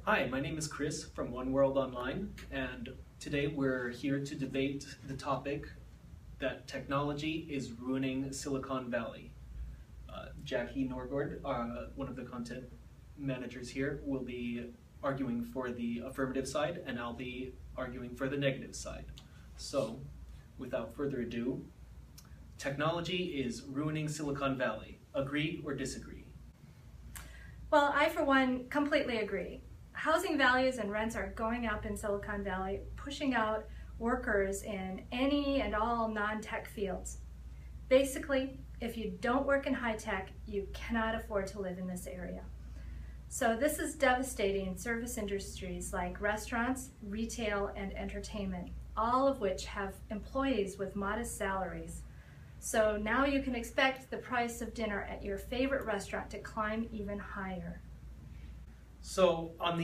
Hi, my name is Chris from One World Online, and today we're here to debate the topic that technology is ruining Silicon Valley. Jackie Norgord, one of the content managers here, will be arguing for the affirmative side, and I'll be arguing for the negative side. So, without further ado, technology is ruining Silicon Valley. Agree or disagree? Well, I, for one, completely agree. Housing values and rents are going up in Silicon Valley, pushing out workers in any and all non-tech fields. Basically, if you don't work in high tech, you cannot afford to live in this area. So this is devastating service industries like restaurants, retail, and entertainment, all of which have employees with modest salaries. So now you can expect the price of dinner at your favorite restaurant to climb even higher. So on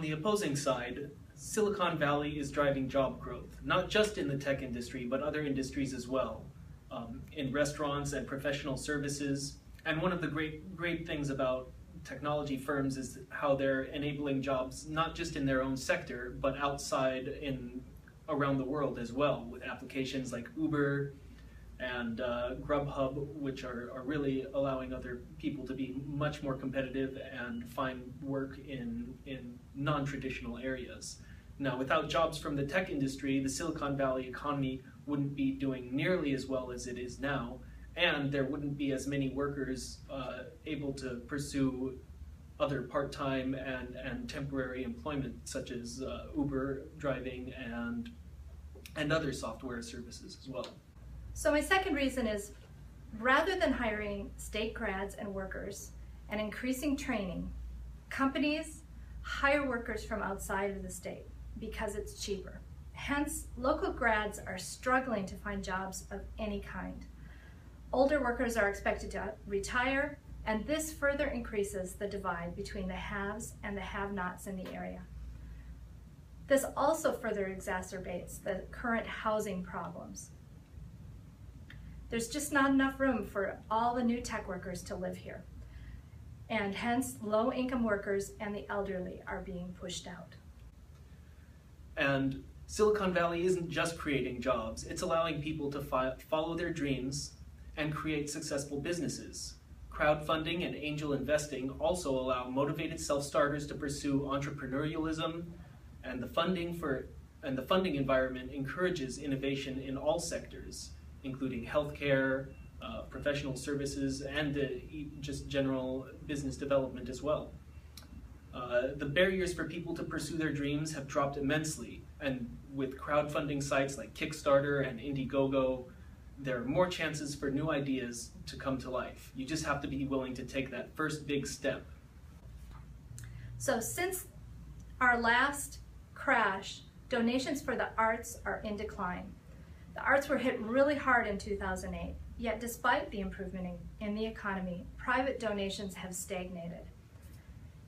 the opposing side, Silicon Valley is driving job growth, not just in the tech industry, but other industries as well, in restaurants and professional services. And one of the great things about technology firms is how they're enabling jobs not just in their own sector, but outside around the world as well, with applications like Uber and Grubhub, which are really allowing other people to be much more competitive and find work in non-traditional areas. Now, without jobs from the tech industry, the Silicon Valley economy wouldn't be doing nearly as well as it is now, and there wouldn't be as many workers able to pursue other part-time and temporary employment, such as Uber driving and other software services as well. So my second reason is, rather than hiring state grads and workers and increasing training, companies hire workers from outside of the state because it's cheaper. Hence, local grads are struggling to find jobs of any kind. Older workers are expected to retire, and this further increases the divide between the haves and the have-nots in the area. This also further exacerbates the current housing problems. There's just not enough room for all the new tech workers to live here. And hence, low-income workers and the elderly are being pushed out. And Silicon Valley isn't just creating jobs, it's allowing people to follow their dreams and create successful businesses. Crowdfunding and angel investing also allow motivated self-starters to pursue entrepreneurialism, and the funding environment encourages innovation in all sectors, including healthcare, professional services, and just general business development as well. The barriers for people to pursue their dreams have dropped immensely, and with crowdfunding sites like Kickstarter and Indiegogo, there are more chances for new ideas to come to life. You just have to be willing to take that first big step. So since our last crash, donations for the arts are in decline. The arts were hit really hard in 2008, yet despite the improvement in the economy, private donations have stagnated.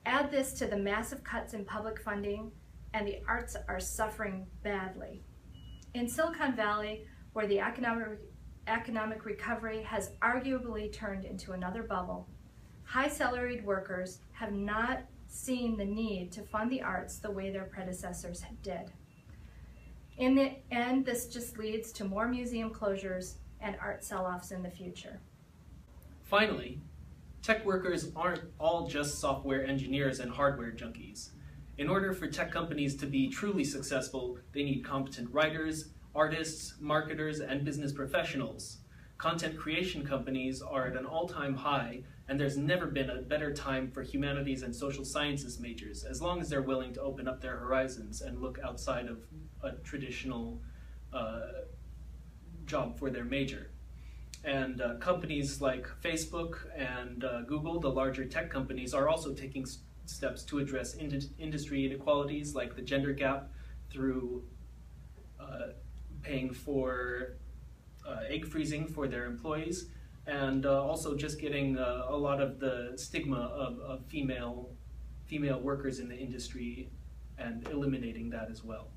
Add this to the massive cuts in public funding, and the arts are suffering badly. In Silicon Valley, where the economic recovery has arguably turned into another bubble, high-salaried workers have not seen the need to fund the arts the way their predecessors did. In the end, this just leads to more museum closures and art sell-offs in the future. Finally, tech workers aren't all just software engineers and hardware junkies. In order for tech companies to be truly successful, they need competent writers, artists, marketers, and business professionals. Content creation companies are at an all-time high, and there's never been a better time for humanities and social sciences majors, as long as they're willing to open up their horizons and look outside of a traditional job for their major. And companies like Facebook and Google, the larger tech companies, are also taking steps to address industry inequalities like the gender gap through paying for egg freezing for their employees, and also just getting a lot of the stigma of female workers in the industry and eliminating that as well.